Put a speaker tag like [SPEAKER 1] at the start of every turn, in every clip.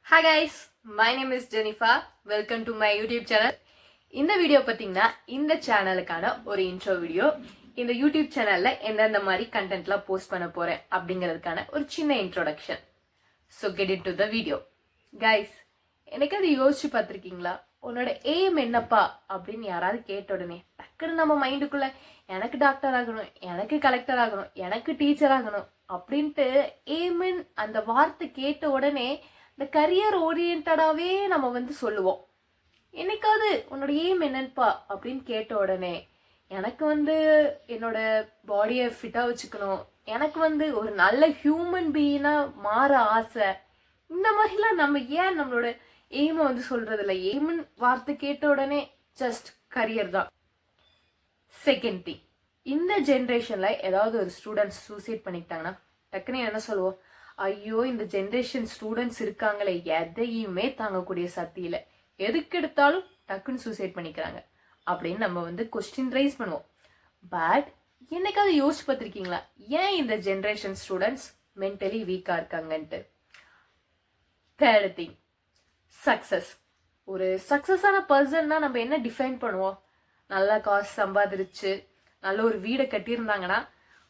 [SPEAKER 1] Hi guys, my name is Jennifer. Welcome to my YouTube channel. இந்த video பார்த்தீங்கன்னா இந்த சேனலுக்கான ஒரு இன்ட்ரோ வீடியோ. இந்த யூடியூப் சேனல்ல எந்தெந்த மாதிரி கண்டென்ட்லாம் போஸ்ட் பண்ண போறேன் அப்படிங்கிறதுக்கான ஒரு சின்ன introduction. So get in to the video. Guys, எனக்கு அது யோசிச்சு பார்த்துருக்கீங்களா? உன்னோட எய்ம் என்னப்பா அப்படின்னு யாராவது கேட்ட உடனே டக்குன்னு நம்ம மைண்டுக்குள்ள எனக்கு டாக்டர் ஆகணும், எனக்கு கலெக்டர் ஆகணும், எனக்கு டீச்சர் ஆகணும் அப்படின்ட்டு எய்மின் அந்த வார்த்தை கேட்ட உடனே இந்த கரியர் ஓரியன்டாவே நம்ம சொல்லுவோம். என்னைக்காவது உன்னோட எய்ம் என்னப்பா அப்படின்னு கேட்ட உடனே எனக்கு என்னோட பாடியை ஃபிட்டாக வச்சுக்கணும், எனக்கு ஒரு நல்ல ஹியூமன் பீயினா மாற ஆசை, இந்த மாதிரிலாம் நம்ம ஏன் நம்மளோட எய்மை சொல்றது இல்லை? எய்மின் வார்த்தை கேட்ட உடனே ஜஸ்ட் கரியர் தான். செகண்ட் திங், இந்த ஜென்ரேஷன்ல ஏதாவது ஒரு ஸ்டூடெண்ட்ஸ் சூசைட் பண்ணிக்கிட்டாங்கன்னா டக்குன்னு என்ன சொல்லுவோம்? ஐயோ, இந்த ஜென்ரேஷன் ஸ்டூடெண்ட்ஸ் இருக்காங்களே, எதையுமே தாங்கக்கூடிய சக்தி இல்லை, எதுக்கு எடுத்தாலும் டக்குன்னு சூசைட் பண்ணிக்கிறாங்க அப்படின்னு நம்ம கொஸ்டின் ரைஸ் பண்ணுவோம். பட் என்னைக்காவது யோசிச்சு பார்த்துருக்கீங்களா ஏன் இந்த ஜென்ரேஷன் ஸ்டூடெண்ட்ஸ் மென்டலி வீக்கா இருக்காங்கன்ட்டு? Third thing, success. ஒரு சக்சஸான பர்சன்னா நம்ம என்ன டிஃபைன் பண்ணுவோம்? நல்லா காசு சம்பாதிச்சு நல்ல ஒரு வீடை கட்டியிருந்தாங்கன்னா,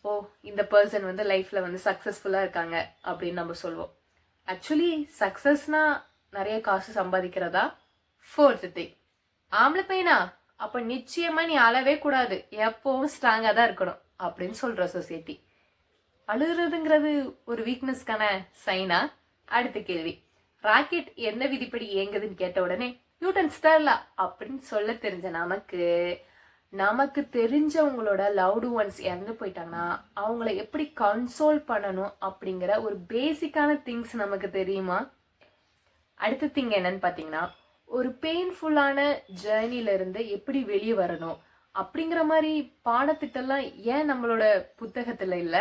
[SPEAKER 1] ஓ, இந்த பர்சன் லைஃப்ல சக்சஸ்ஃபுல்லா இருக்காங்க அப்படின்னு நம்ம சொல்லுவோம். ஆக்சுவலி சக்சஸ்னா நிறைய காசு சம்பாதிக்கிறதா? ஃபோர்த் திங், ஆம்பளை பையனா அப்ப நிச்சயமா நீ அழவே கூடாது, எப்பவும் ஸ்ட்ராங்கா தான் இருக்கணும் அப்படின்னு சொல்ற சொசைட்டி. அழுகிறதுங்கிறது ஒரு வீக்னஸ்க்கான சைனா? அடுத்த கேள்வி, ராக்கெட் எந்த விதிப்படி இயங்குதுன்னு கேட்ட உடனே நியூட்டன்ஸ் தரலா அப்படின்னு சொல்ல தெரிஞ்ச நமக்கு தெரிஞ்சவங்களோட லவ்டு ஒன்ஸ் இறந்து போயிட்டாங்கன்னா அவங்கள எப்படி கன்சோல் பண்ணணும் அப்படிங்கிற ஒரு பேசிக்கான திங்ஸ் நமக்கு தெரியுமா? அடுத்த திங் என்னன்னு பாத்தீங்கன்னா, ஒரு பெயின்ஃபுல்லான ஜேர்னில இருந்து எப்படி வெளியே வரணும் அப்படிங்கிற மாதிரி பாடத்திட்டம்லாம் ஏன் நம்மளோட புத்தகத்துல இல்ல?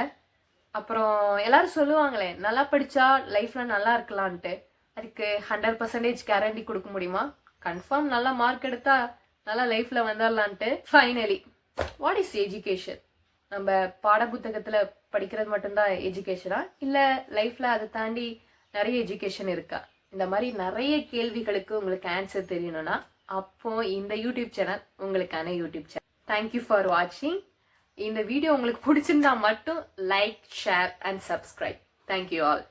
[SPEAKER 1] அப்புறம் எல்லாரும் சொல்லுவாங்களே, நல்லா படிச்சா லைஃப்ல நல்லா இருக்கலான்ட்டு, அதுக்கு 100% கேரண்டி கொடுக்க முடியுமா? கன்ஃபார்ம் நல்ல மார்க் எடுத்தா நல்லா லைஃப்ல வந்துடலான்ட்டு. Finally, what is education? நம்ம பாட புத்தகத்துல படிக்கிறது மட்டும்தான் எஜுகேஷனா, இல்ல லைஃப்ல அதை தாண்டி நிறைய எஜுகேஷன் இருக்கா? இந்த மாதிரி நிறைய கேள்விகளுக்கு உங்களுக்கு ஆன்சர் தெரியணும்னா அப்போ இந்த யூடியூப் சேனல் உங்களுக்கான யூடியூப் சேனல். தேங்க்யூ ஃபார் வாட்சிங். இந்த வீடியோ உங்களுக்கு பிடிச்சிருந்தா மட்டும் like, share and subscribe. Thank you all.